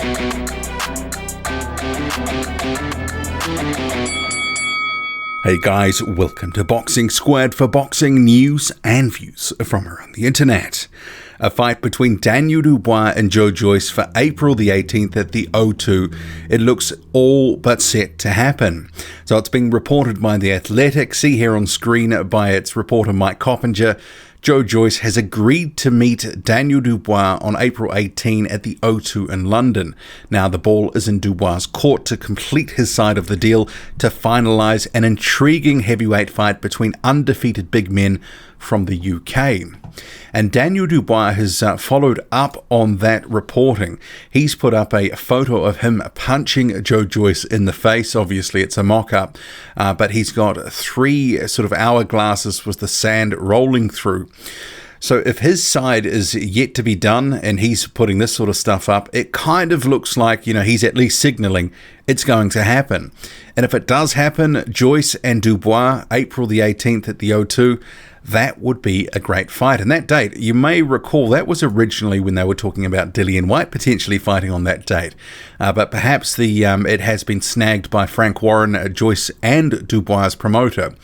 Hey guys, welcome to Boxing Squared for boxing news and views from around the internet. A fight between Daniel Dubois and Joe Joyce for April the 18th at the O2. It looks all but set to happen. So it's being reported by The Athletic. See here on screen by its reporter Mike Coppinger. Joe Joyce has agreed to meet Daniel Dubois on April 18 at the O2 in London. Now the ball is in Dubois' court to complete his side of the deal to finalise an intriguing heavyweight fight between undefeated big men from the UK. And Daniel Dubois has followed up on that reporting. He's put up a photo of him punching Joe Joyce in the face. Obviously, it's a mock-up, but he's got 3 sort of hourglasses with the sand rolling through. So if his side is yet to be done and he's putting this sort of stuff up, it kind of looks like, he's at least signaling it's going to happen. And if it does happen, Joyce and Dubois, April the 18th at the O2, that would be a great fight. And that date, you may recall, that was originally when they were talking about Dillian Whyte potentially fighting on that date. But perhaps it has been snagged by Frank Warren, Joyce and Dubois' promoter.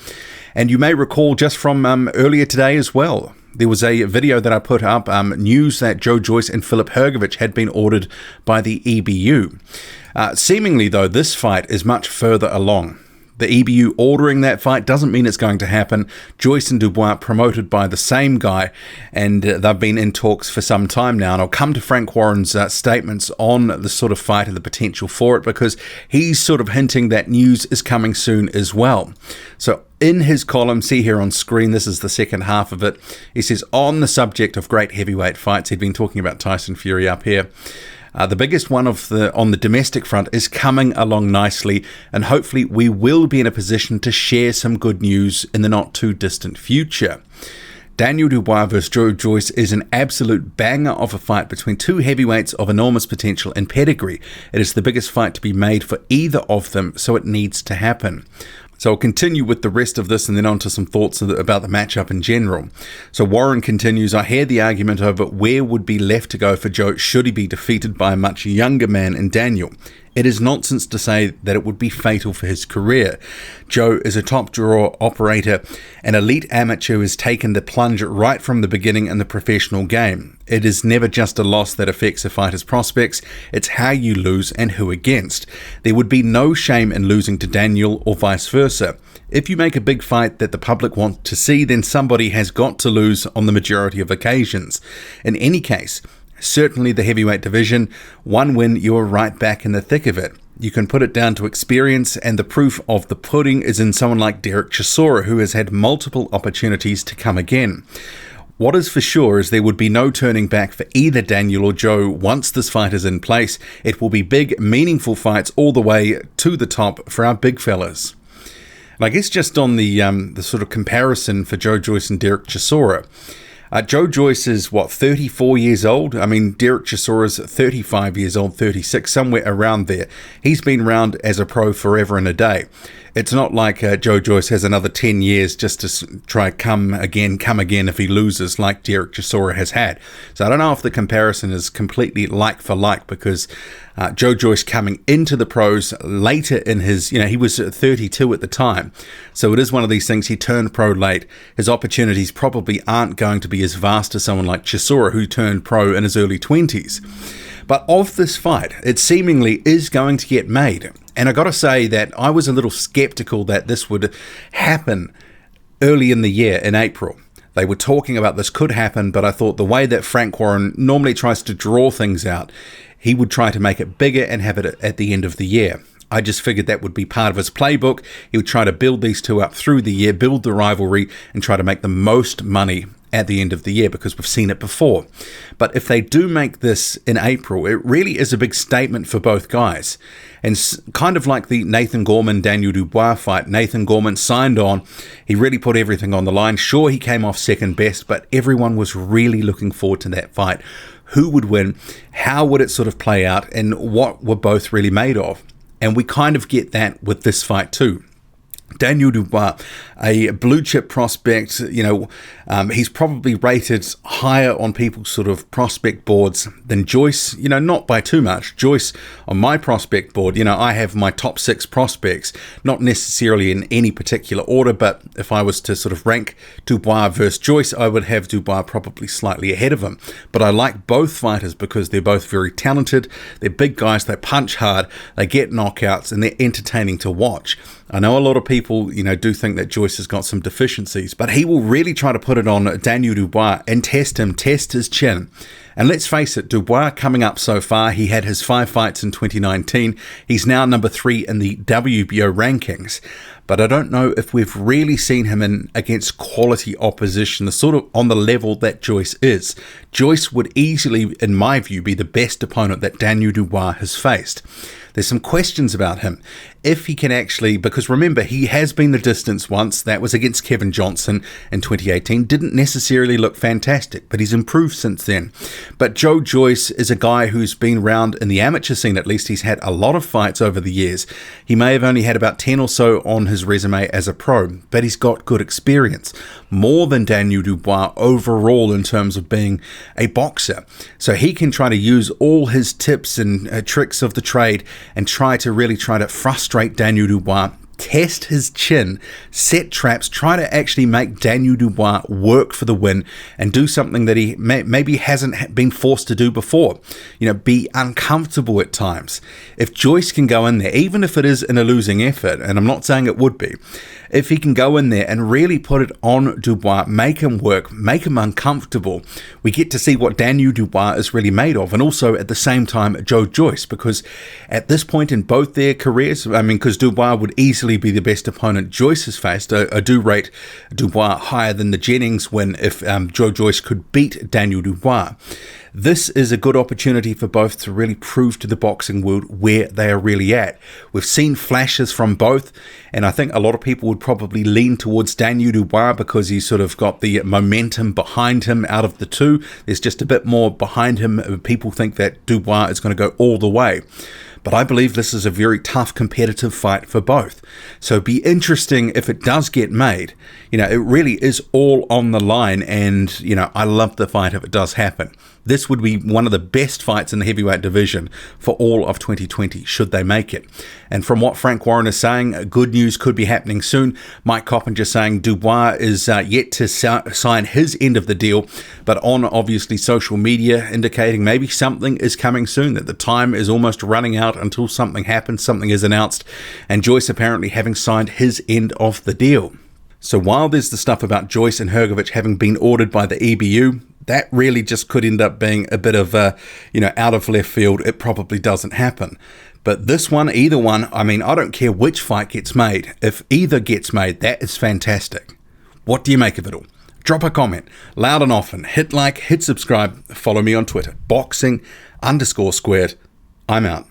And you may recall just from earlier today as well, there was a video that I put up, news that Joe Joyce and Filip Hrgović had been ordered by the EBU. Seemingly, though, this fight is much further along. The EBU ordering that fight doesn't mean it's going to happen. Joyce and Dubois promoted by the same guy, and they've been in talks for some time now. And I'll come to Frank Warren's statements on the sort of fight and the potential for it, because he's sort of hinting that news is coming soon as well. So in his column, see here on screen, this is the second half of it. He says, on the subject of great heavyweight fights, he'd been talking about Tyson Fury up here. The biggest one on the domestic front is coming along nicely, and hopefully we will be in a position to share some good news in the not too distant future. Daniel Dubois vs Joe Joyce is an absolute banger of a fight between 2 heavyweights of enormous potential and pedigree. It is the biggest fight to be made for either of them, so it needs to happen. So I'll continue with the rest of this and then on to some thoughts about the matchup in general. So Warren continues, I hear the argument over where would be left to go for Joe should he be defeated by a much younger man in Daniel. It is nonsense to say that it would be fatal for his career. Joe is a top draw operator, an elite amateur who has taken the plunge right from the beginning in the professional game. It is never just a loss that affects a fighter's prospects, it's how you lose and who against. There would be no shame in losing to Daniel or vice versa. If you make a big fight that the public want to see, then somebody has got to lose on the majority of occasions. In any case, certainly the heavyweight division, one win, you are right back in the thick of it. You can put it down to experience, and the proof of the pudding is in someone like Derek Chisora, who has had multiple opportunities to come again. What is for sure is there would be no turning back for either Daniel or Joe once this fight is in place. It will be big, meaningful fights all the way to the top for our big fellas. And I guess just on the sort of comparison for Joe Joyce and Derek Chisora, Joe Joyce is, 34 years old? I mean, Derek Chisora is 35 years old, 36, somewhere around there. He's been around as a pro forever and a day. It's not like Joe Joyce has another 10 years just to try come again if he loses like Derek Chisora has had. So I don't know if the comparison is completely like for like, because Joe Joyce coming into the pros later in his, he was 32 at the time. So it is one of these things, he turned pro late. His opportunities probably aren't going to be as vast as someone like Chisora, who turned pro in his early 20s. But of this fight, it seemingly is going to get made. And I got to say that I was a little skeptical that this would happen early in the year, in April. They were talking about this could happen, but I thought the way that Frank Warren normally tries to draw things out, he would try to make it bigger and have it at the end of the year. I just figured that would be part of his playbook. He would try to build these two up through the year, build the rivalry, and try to make the most money at the end of the year, because we've seen it before. But if they do make this in April, it really is a big statement for both guys. And kind of like the Nathan Gorman-Daniel Dubois fight, Nathan Gorman signed on. He really put everything on the line. Sure, he came off second best, but everyone was really looking forward to that fight. Who would win? How would it sort of play out? And what were both really made of? And we kind of get that with this fight too. Daniel Dubois, a blue chip prospect, he's probably rated higher on people's sort of prospect boards than Joyce, not by too much. Joyce, on my prospect board, I have my top 6 prospects, not necessarily in any particular order, but if I was to sort of rank Dubois versus Joyce, I would have Dubois probably slightly ahead of him. But I like both fighters because they're both very talented, they're big guys, they punch hard, they get knockouts, and they're entertaining to watch. I know a lot of people, do think that Joyce has got some deficiencies, but he will really try to put it on Daniel Dubois and test his chin. And let's face it, Dubois coming up so far, he had his 5 fights in 2019. He's now number 3 in the WBO rankings. But I don't know if we've really seen him in against quality opposition, the sort of on the level that Joyce is. Joyce would easily, in my view, be the best opponent that Daniel Dubois has faced. There's some questions about him. If he can actually, because remember, he has been the distance once. That was against Kevin Johnson in 2018. Didn't necessarily look fantastic, but he's improved since then. But Joe Joyce is a guy who's been around in the amateur scene, at least. He's had a lot of fights over the years. He may have only had about 10 or so on his resume as a pro, but he's got good experience. More than Daniel Dubois overall in terms of being a boxer. So he can try to use all his tips and tricks of the trade and try to frustrate Daniel Dubois, test his chin, set traps, try to actually make Daniel Dubois work for the win and do something that he maybe hasn't been forced to do before. Be uncomfortable at times. If Joyce can go in there, even if it is in a losing effort, and I'm not saying it would be, if he can go in there and really put it on Dubois, make him work, make him uncomfortable, we get to see what Daniel Dubois is really made of. And also at the same time, Joe Joyce, because at this point in both their careers, because Dubois would easily be the best opponent Joyce has faced. I do rate Dubois higher than the Jennings win if Joe Joyce could beat Daniel Dubois. This is a good opportunity for both to really prove to the boxing world where they are really at. We've seen flashes from both, and I think a lot of people would probably lean towards Daniel Dubois because he's sort of got the momentum behind him out of the two. There's just a bit more behind him. People think that Dubois is going to go all the way. But I believe this is a very tough competitive fight for both. So it'd be interesting if it does get made. It really is all on the line, and, I love the fight if it does happen. This would be one of the best fights in the heavyweight division for all of 2020, should they make it. And from what Frank Warren is saying, good news could be happening soon. Mike Coppinger saying Dubois is yet to sign his end of the deal, but on obviously social media indicating maybe something is coming soon, that the time is almost running out until something happens, something is announced, and Joyce apparently having signed his end of the deal. So while there's the stuff about Joyce and Hrgovic having been ordered by the EBU, that really just could end up being a bit of out of left field. It probably doesn't happen. But this one, either one, I don't care which fight gets made. If either gets made, that is fantastic. What do you make of it all? Drop a comment, loud and often. Hit like, hit subscribe. Follow me on Twitter, boxing_squared. I'm out.